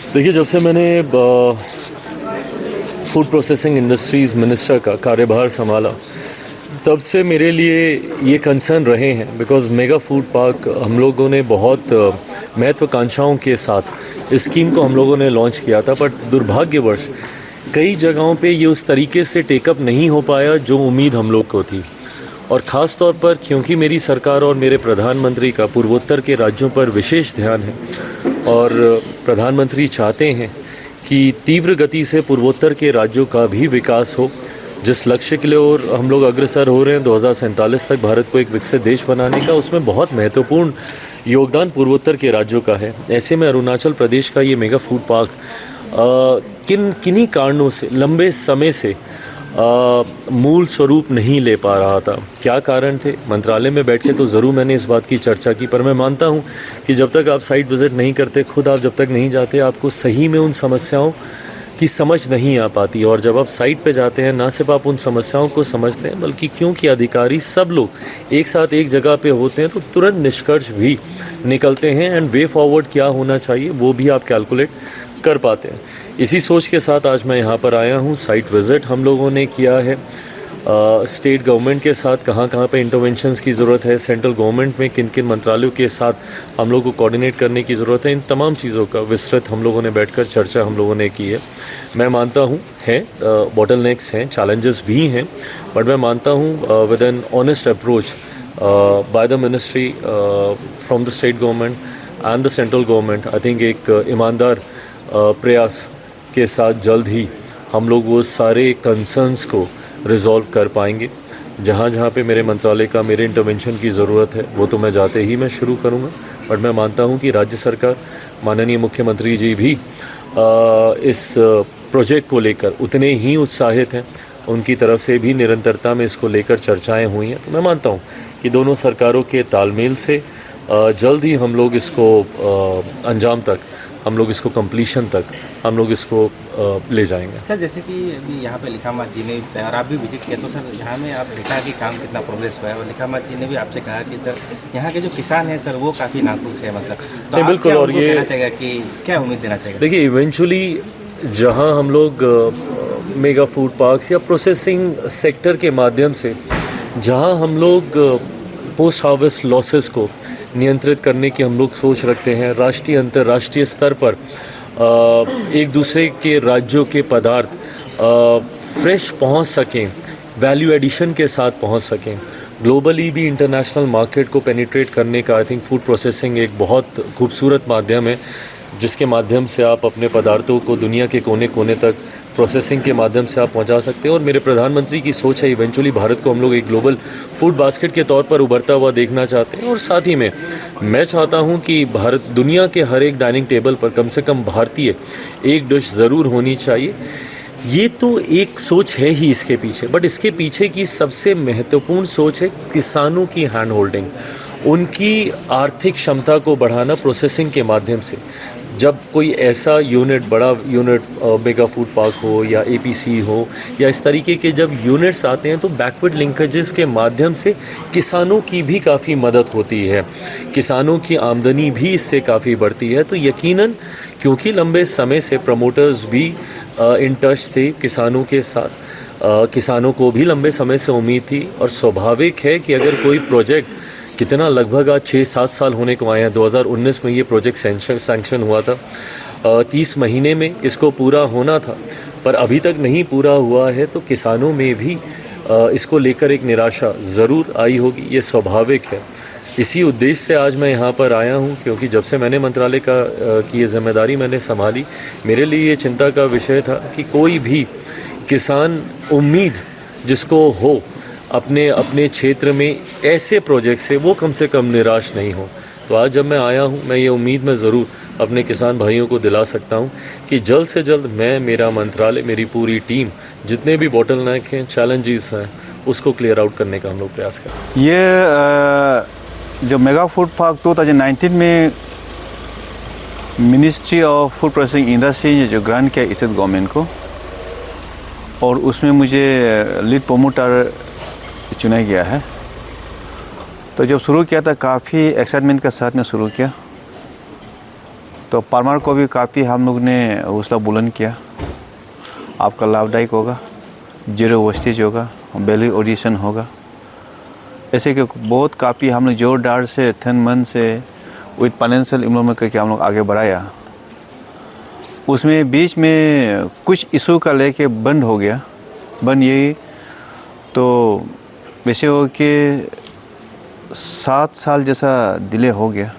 देखिए, जब से मैंने फूड प्रोसेसिंग इंडस्ट्रीज़ मिनिस्टर का कार्यभार संभाला, तब से मेरे लिए ये कंसर्न रहे हैं। बिकॉज़ मेगा फूड पार्क हम लोगों ने बहुत महत्वाकांक्षाओं के साथ इस स्कीम को हम लोगों ने लॉन्च किया था, बट दुर्भाग्यवश कई जगहों पे ये उस तरीके से टेकअप नहीं हो पाया जो उम्मीद हम लोग को थी। और ख़ास तौर पर क्योंकि मेरी सरकार और मेरे प्रधानमंत्री का पूर्वोत्तर के राज्यों पर विशेष ध्यान है और प्रधानमंत्री चाहते हैं कि तीव्र गति से पूर्वोत्तर के राज्यों का भी विकास हो, जिस लक्ष्य के लिए और हम लोग अग्रसर हो रहे हैं 2047 तक भारत को एक विकसित देश बनाने का, उसमें बहुत महत्वपूर्ण योगदान पूर्वोत्तर के राज्यों का है। ऐसे में अरुणाचल प्रदेश का ये मेगा फूड पार्क किन्हीं कारणों से लंबे समय से मूल स्वरूप नहीं ले पा रहा था। क्या कारण थे? मंत्रालय में बैठ के तो ज़रूर मैंने इस बात की चर्चा की, पर मैं मानता हूँ कि जब तक आप साइट विज़िट नहीं करते, खुद आप जब तक नहीं जाते, आपको सही में उन समस्याओं की समझ नहीं आ पाती। और जब आप साइट पे जाते हैं, ना सिर्फ आप उन समस्याओं को समझते हैं, बल्कि क्योंकि अधिकारी सब लोग एक साथ एक जगह पे होते हैं, तो तुरंत निष्कर्ष भी निकलते हैं एंड वे फॉरवर्ड क्या होना चाहिए वो भी आप कैलकुलेट कर पाते हैं। इसी सोच के साथ आज मैं यहाँ पर आया हूँ। साइट विज़िट हम लोगों ने किया है स्टेट गवर्नमेंट के साथ, कहाँ पे इंटरवेंशंस की ज़रूरत है, सेंट्रल गवर्नमेंट में किन किन मंत्रालयों के साथ हम लोग को कोऑर्डिनेट करने की ज़रूरत है, इन तमाम चीज़ों का विस्तृत हम लोगों ने बैठकर चर्चा हम लोगों ने की है। मैं मानता हूँ है बॉटलनेक्स हैं, चैलेंजेस भी हैं, बट मैं मानता हूँ with an honest approach by the ministry from the state government and the central government, I think एक ईमानदार प्रयास के साथ जल्द ही हम लोग वो सारे कंसर्न्स को रिजॉल्व कर पाएंगे। जहाँ जहाँ पे मेरे मंत्रालय का मेरे इंटरवेंशन की ज़रूरत है वो तो मैं जाते ही मैं शुरू करूँगा। बट मैं मानता हूँ कि राज्य सरकार, माननीय मुख्यमंत्री जी भी इस प्रोजेक्ट को लेकर उतने ही उत्साहित हैं। उनकी तरफ से भी निरंतरता में इसको लेकर चर्चाएँ हुई हैं। तो मैं मानता हूँ कि दोनों सरकारों के तालमेल से जल्द ही हम लोग इसको अंजाम तक, हम लोग इसको कंप्लीशन तक हम लोग इसको ले जाएंगे। सर, जैसे कि अभी यहाँ पे लिखामत जी ने और आप भी विजिट किया, तो सर यहाँ में आप देखा कि काम कितना प्रोग्रेस हुआ है, और लिखामत जी ने भी आपसे कहा कि सर यहाँ के जो किसान हैं सर वो काफ़ी नाखुश है, मतलब तो बिल्कुल। और ये कहना चाहिए कि क्या उम्मीद देना चाहिए? देखिए, इवेंचुअली जहाँ हम लोग मेगा फूड पार्क्स या प्रोसेसिंग सेक्टर के माध्यम से जहाँ हम लोग पोस्ट हार्वेस्ट लॉसेस को नियंत्रित करने की हम लोग सोच रखते हैं, राष्ट्रीय अंतर्राष्ट्रीय स्तर पर एक दूसरे के राज्यों के पदार्थ फ्रेश पहुंच सकें, वैल्यू एडिशन के साथ पहुंच सकें, ग्लोबली भी इंटरनेशनल मार्केट को पेनिट्रेट करने का आई थिंक फूड प्रोसेसिंग एक बहुत खूबसूरत माध्यम है, जिसके माध्यम से आप अपने पदार्थों को दुनिया के कोने कोने तक प्रोसेसिंग के माध्यम से आप पहुंचा सकते हैं। और मेरे प्रधानमंत्री की सोच है इवेंचुअली भारत को हम लोग एक ग्लोबल फूड बास्केट के तौर पर उभरता हुआ देखना चाहते हैं। और साथ ही में मैं चाहता हूं कि भारत दुनिया के हर एक डाइनिंग टेबल पर कम से कम भारतीय एक डिश ज़रूर होनी चाहिए। ये तो एक सोच है ही इसके पीछे, बट इसके पीछे की सबसे महत्वपूर्ण सोच है किसानों की हैंड होल्डिंग, उनकी आर्थिक क्षमता को बढ़ाना प्रोसेसिंग के माध्यम से। जब कोई ऐसा यूनिट, बड़ा यूनिट मेगा फूड पार्क हो या एपीसी हो या इस तरीके के जब यूनिट्स आते हैं, तो बैकवर्ड लिंकेजेस के माध्यम से किसानों की भी काफ़ी मदद होती है, किसानों की आमदनी भी इससे काफ़ी बढ़ती है। तो यकीनन क्योंकि लंबे समय से प्रमोटर्स भी इन टच थे किसानों के साथ, किसानों को भी लंबे समय से उम्मीद थी, और स्वाभाविक है कि अगर कोई प्रोजेक्ट कितना लगभग आज 6-7 साल होने को आए हैं, 2019 में ये प्रोजेक्ट सैंक्शन हुआ था, 30 महीने में इसको पूरा होना था, पर अभी तक नहीं पूरा हुआ है, तो किसानों में भी इसको लेकर एक निराशा ज़रूर आई होगी, ये स्वाभाविक है। इसी उद्देश्य से आज मैं यहाँ पर आया हूँ, क्योंकि जब से मैंने मंत्रालय की ये जिम्मेदारी मैंने संभाली, मेरे लिए ये चिंता का विषय था कि कोई भी किसान उम्मीद जिसको हो अपने क्षेत्र में ऐसे प्रोजेक्ट से, वो कम से कम निराश नहीं हो। तो आज जब मैं आया हूँ, मैं ये उम्मीद में ज़रूर अपने किसान भाइयों को दिला सकता हूँ कि जल्द से जल्द मैं, मेरा मंत्रालय, मेरी पूरी टीम, जितने भी बॉटलनेक हैं, चैलेंजेस हैं, उसको क्लियर आउट करने का हम लोग प्रयास करें। ये जो मेगा फूड पार्क 2019 में ministry of food processing industry ने जो ग्रांट किया स्टेट गवर्नमेंट को, और उसमें मुझे लीड प्रमोटर चुना गया है। तो जब शुरू किया था काफ़ी एक्साइटमेंट के साथ में शुरू किया, तो फार्मर को भी काफ़ी हम लोग ने हौसला बुलंद किया, आपका लाभदायक होगा, जीरो वेस्टेज होगा, वैल्यू एडिशन होगा, ऐसे कि बहुत काफ़ी हम लोग जोर डार से 10 मंथ से विद फाइनेंशियल इन्वॉल्वमेंट करके हम लोग आगे बढ़ाया। उसमें बीच में कुछ इशू का लेके बंद हो गया, बंद यही तो वैसे हो कि 7 साल जैसा डिले हो गया।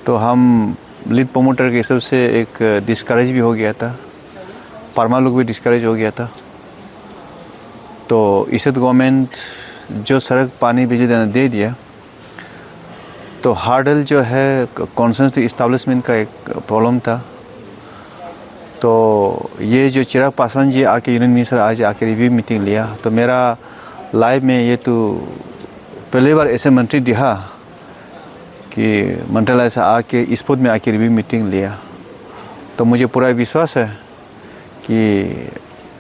तो हम लीड प्रोमोटर के हिसाब से एक डिस्करेज भी हो गया था, फार्मर लोग भी डिस्करेज हो गया था। तो इस गवर्नमेंट जो सड़क पानी बिजली देना दे दिया, तो हार्डल जो है कॉन्सेंसस इस्टेब्लिशमेंट का एक प्रॉब्लम था। तो ये जो चिराग पासवान जी आके यूनियन मिनिस्टर आज आके रिव्यू मीटिंग लिया, तो मेरा लाइफ में ये तो पहली बार ऐसे मंत्री दिखा कि मंत्रालय से आके स्पोर्ट में आके रिव्यू मीटिंग लिया। तो मुझे पूरा विश्वास है कि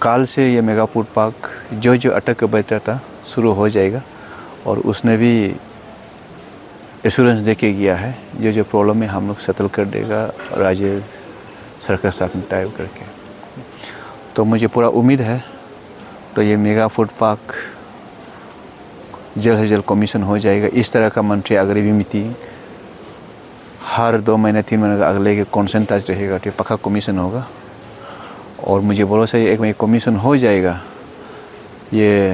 कल से ये मेगा फूड पार्क जो अटक कर बैठा था शुरू हो जाएगा, और उसने भी एश्योरेंस दे के गया है जो प्रॉब्लम है हम लोग सेटल कर देगा राज्य सरकार साथ में टाइप करके। तो मुझे पूरा उम्मीद है तो ये मेगा फूड पार्क जल्द से जल्द कमीशन हो जाएगा। इस तरह का मंत्री अगर भी मीटिंग हर 2 महीने 3 महीने का अगले के कॉन्सेंट्रेट रहेगा तो पक्का कमीशन होगा, और मुझे भरोसा है एक महीने कमीशन हो जाएगा। ये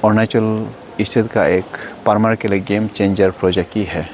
अरुणाचल स्टेट का एक फार्मर के लिए गेम चेंजर प्रोजेक्ट ही है।